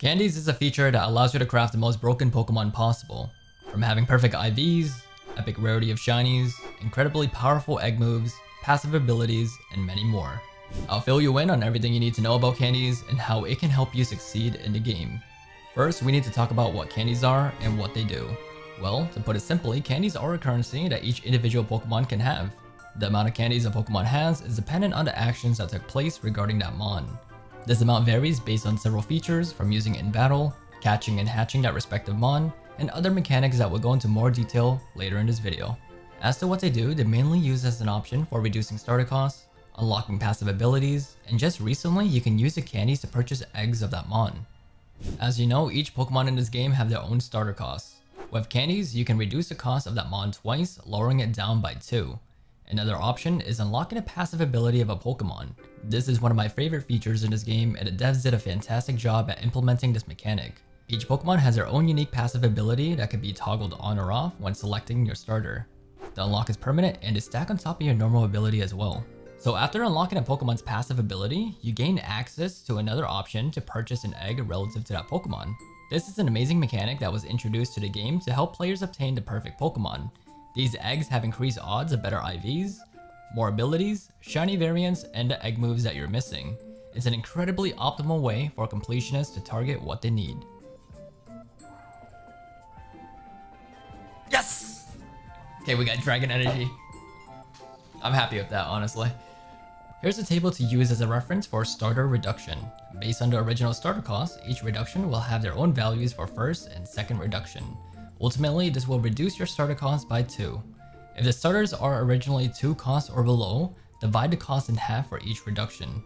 Candies is a feature that allows you to craft the most broken Pokemon possible. From having perfect IVs, epic rarity of shinies, incredibly powerful egg moves, passive abilities, and many more. I'll fill you in on everything you need to know about Candies and how it can help you succeed in the game. First, we need to talk about what Candies are and what they do. Well, to put it simply, Candies are a currency that each individual Pokemon can have. The amount of candies a Pokemon has is dependent on the actions that took place regarding that Mon. This amount varies based on several features from using it in battle, catching and hatching that respective Mon, and other mechanics that will go into more detail later in this video. As to what they do, they're mainly used as an option for reducing starter costs, unlocking passive abilities, and just recently you can use the candies to purchase eggs of that Mon. As you know, each Pokemon in this game have their own starter costs. With candies, you can reduce the cost of that Mon twice, lowering it down by 2. Another option is unlocking a passive ability of a Pokemon. This is one of my favorite features in this game, and the devs did a fantastic job at implementing this mechanic. Each Pokemon has their own unique passive ability that can be toggled on or off when selecting your starter. The unlock is permanent and is stacked on top of your normal ability as well. So after unlocking a Pokemon's passive ability, you gain access to another option to purchase an egg relative to that Pokemon. This is an amazing mechanic that was introduced to the game to help players obtain the perfect Pokemon. These eggs have increased odds of better IVs, more abilities, shiny variants, and the egg moves that you're missing. It's an incredibly optimal way for completionists to target what they need. Yes! Okay, we got Dragon Energy. I'm happy with that, honestly. Here's a table to use as a reference for starter reduction. Based on the original starter cost, each reduction will have their own values for first and second reduction. Ultimately, this will reduce your starter cost by 2. If the starters are originally 2 costs or below, divide the cost in half for each reduction.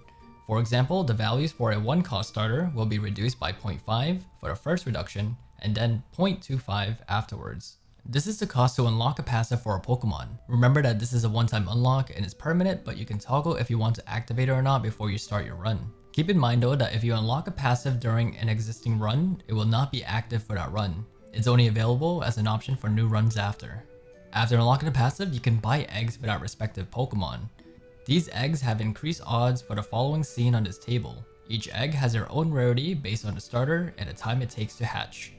For example, the values for a 1 cost starter will be reduced by 0.5 for the first reduction and then 0.25 afterwards. This is the cost to unlock a passive for a Pokemon. Remember that this is a one-time unlock and it's permanent, but you can toggle if you want to activate it or not before you start your run. Keep in mind though that if you unlock a passive during an existing run, it will not be active for that run. It's only available as an option for new runs after. After unlocking a passive, you can buy eggs for that respective Pokemon. These eggs have increased odds for the following seen on this table. Each egg has their own rarity based on the starter and the time it takes to hatch.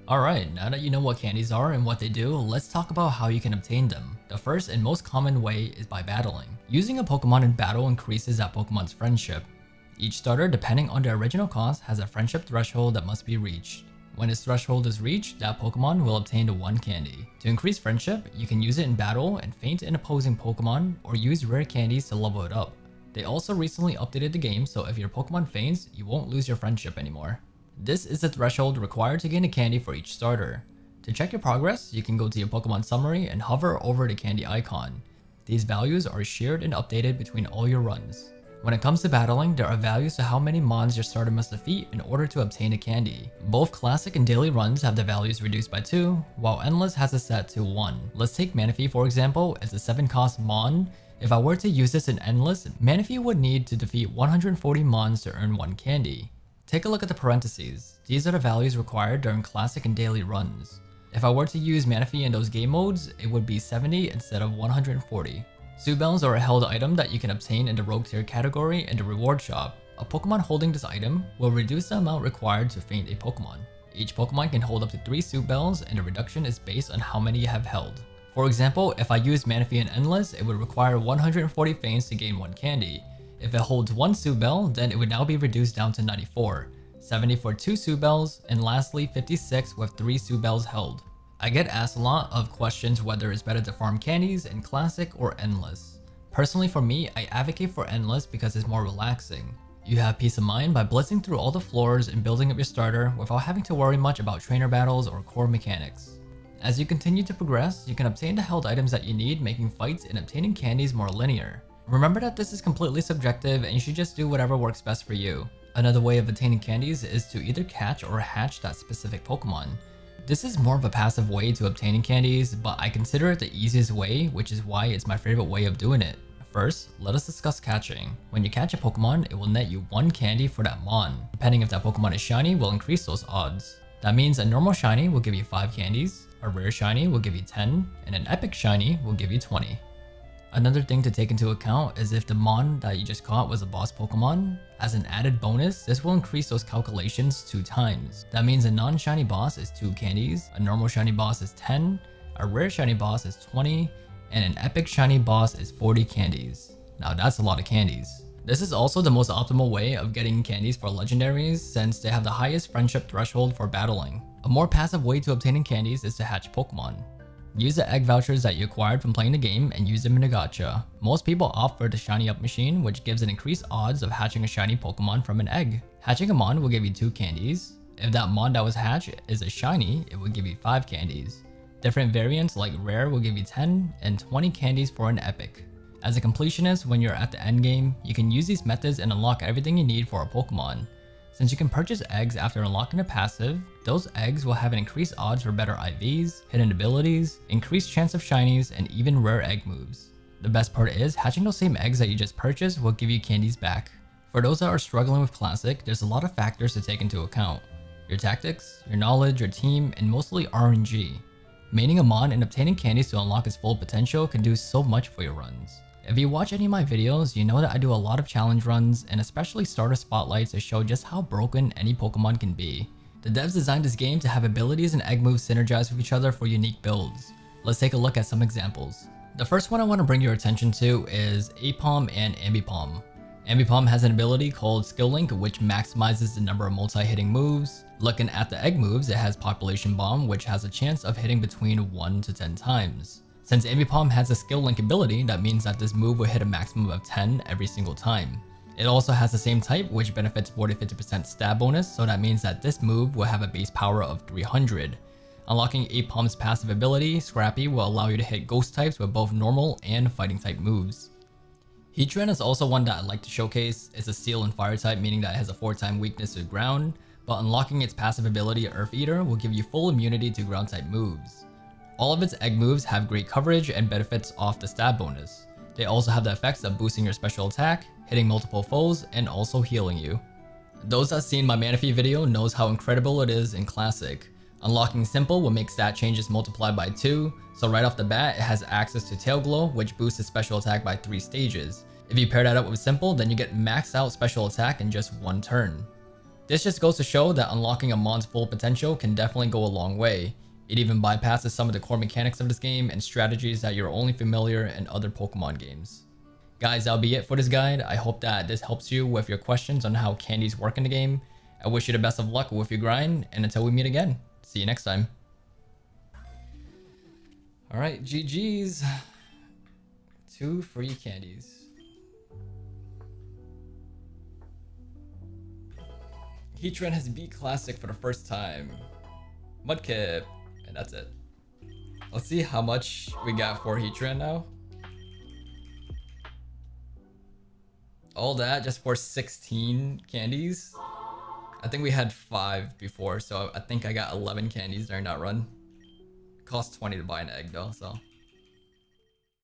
Alright, now that you know what candies are and what they do, let's talk about how you can obtain them. The first and most common way is by battling. Using a Pokemon in battle increases that Pokemon's friendship. Each starter, depending on the original cost, has a friendship threshold that must be reached. When this threshold is reached, that Pokemon will obtain the 1 candy. To increase friendship, you can use it in battle and faint an opposing Pokemon or use rare candies to level it up. They also recently updated the game, so if your Pokemon faints, you won't lose your friendship anymore. This is the threshold required to gain a candy for each starter. To check your progress, you can go to your Pokemon summary and hover over the candy icon. These values are shared and updated between all your runs. When it comes to battling, there are values to how many Mons your starter must defeat in order to obtain a candy. Both classic and daily runs have the values reduced by 2, while endless has it set to 1. Let's take Manaphy for example. As a 7 cost Mon. If I were to use this in endless, Manaphy would need to defeat 140 Mons to earn 1 candy. Take a look at the parentheses. These are the values required during classic and daily runs. If I were to use Manaphy in those game modes, it would be 70 instead of 140. Suit Bells are a held item that you can obtain in the Rogue Tier category in the reward shop. A Pokemon holding this item will reduce the amount required to faint a Pokemon. Each Pokemon can hold up to 3 Suit Bells and the reduction is based on how many you have held. For example, if I use Manaphy in Endless, it would require 140 faints to gain 1 candy. If it holds 1 Suit Bell, then it would now be reduced down to 94, 70 for 2 Suit Bells, and lastly 56 with 3 Suit Bells held. I get asked a lot of questions whether it's better to farm candies in classic or endless. Personally for me, I advocate for endless because it's more relaxing. You have peace of mind by blitzing through all the floors and building up your starter without having to worry much about trainer battles or core mechanics. As you continue to progress, you can obtain the held items that you need, making fights and obtaining candies more linear. Remember that this is completely subjective and you should just do whatever works best for you. Another way of obtaining candies is to either catch or hatch that specific Pokemon. This is more of a passive way to obtaining candies, but I consider it the easiest way, which is why it's my favorite way of doing it. First, let us discuss catching. When you catch a Pokemon, it will net you 1 candy for that Mon. Depending if that Pokemon is shiny, will increase those odds. That means a normal shiny will give you 5 candies, a rare shiny will give you 10, and an epic shiny will give you 20. Another thing to take into account is if the Mon that you just caught was a boss Pokemon, as an added bonus, this will increase those calculations 2 times. That means a non-shiny boss is 2 candies, a normal shiny boss is 10, a rare shiny boss is 20, and an epic shiny boss is 40 candies. Now that's a lot of candies. This is also the most optimal way of getting candies for legendaries since they have the highest friendship threshold for battling. A more passive way to obtaining candies is to hatch Pokemon. Use the egg vouchers that you acquired from playing the game and use them in a gacha. Most people opt for the shiny up machine, which gives an increased odds of hatching a shiny Pokemon from an egg. Hatching a Mon will give you 2 candies. If that Mon that was hatched is a shiny, it will give you 5 candies. Different variants like rare will give you 10 and 20 candies for an epic. As a completionist, when you're at the end game, you can use these methods and unlock everything you need for a Pokemon. Since you can purchase eggs after unlocking a passive, those eggs will have an increased odds for better IVs, hidden abilities, increased chance of shinies, and even rare egg moves. The best part is, hatching those same eggs that you just purchased will give you candies back. For those that are struggling with Classic, there's a lot of factors to take into account. Your tactics, your knowledge, your team, and mostly RNG. Maining a Mon and obtaining candies to unlock its full potential can do so much for your runs. If you watch any of my videos, you know that I do a lot of challenge runs and especially starter spotlights to show just how broken any Pokemon can be. The devs designed this game to have abilities and egg moves synergize with each other for unique builds. Let's take a look at some examples. The first one I want to bring your attention to is Aipom and Ambipom. Ambipom has an ability called Skill Link, which maximizes the number of multi-hitting moves. Looking at the egg moves, it has Population Bomb, which has a chance of hitting between 1 to 10 times. Since Ambipom has a skill link ability, that means that this move will hit a maximum of 10 every single time. It also has the same type, which benefits 40-50% stab bonus, so that means that this move will have a base power of 300. Unlocking Aipom's passive ability, Scrappy, will allow you to hit ghost types with both normal and fighting type moves. Heatran is also one that I like to showcase. It's a steel and fire type, meaning that it has a 4-time weakness to ground, but unlocking its passive ability, Earth Eater, will give you full immunity to ground type moves. All of its egg moves have great coverage and benefits off the stab bonus. They also have the effects of boosting your special attack, hitting multiple foes, and also healing you. Those that seen my Manaphy video knows how incredible it is in Classic. Unlocking Simple will make stat changes multiply by 2, so right off the bat it has access to Tail Glow, which boosts its special attack by 3 stages. If you pair that up with Simple, then you get maxed out special attack in just 1 turn. This just goes to show that unlocking a Mon's full potential can definitely go a long way. It even bypasses some of the core mechanics of this game and strategies that you're only familiar in other Pokemon games. Guys, that'll be it for this guide. I hope that this helps you with your questions on how candies work in the game. I wish you the best of luck with your grind, and until we meet again, see you next time. Alright, GG's. 2 free candies. Heatran has beat Classic for the first time. Mudkip. And that's it. Let's see how much we got for Heatran now. All that just for 16 candies. I think we had 5 before, so I think I got 11 candies during that run. Cost 20 to buy an egg though, so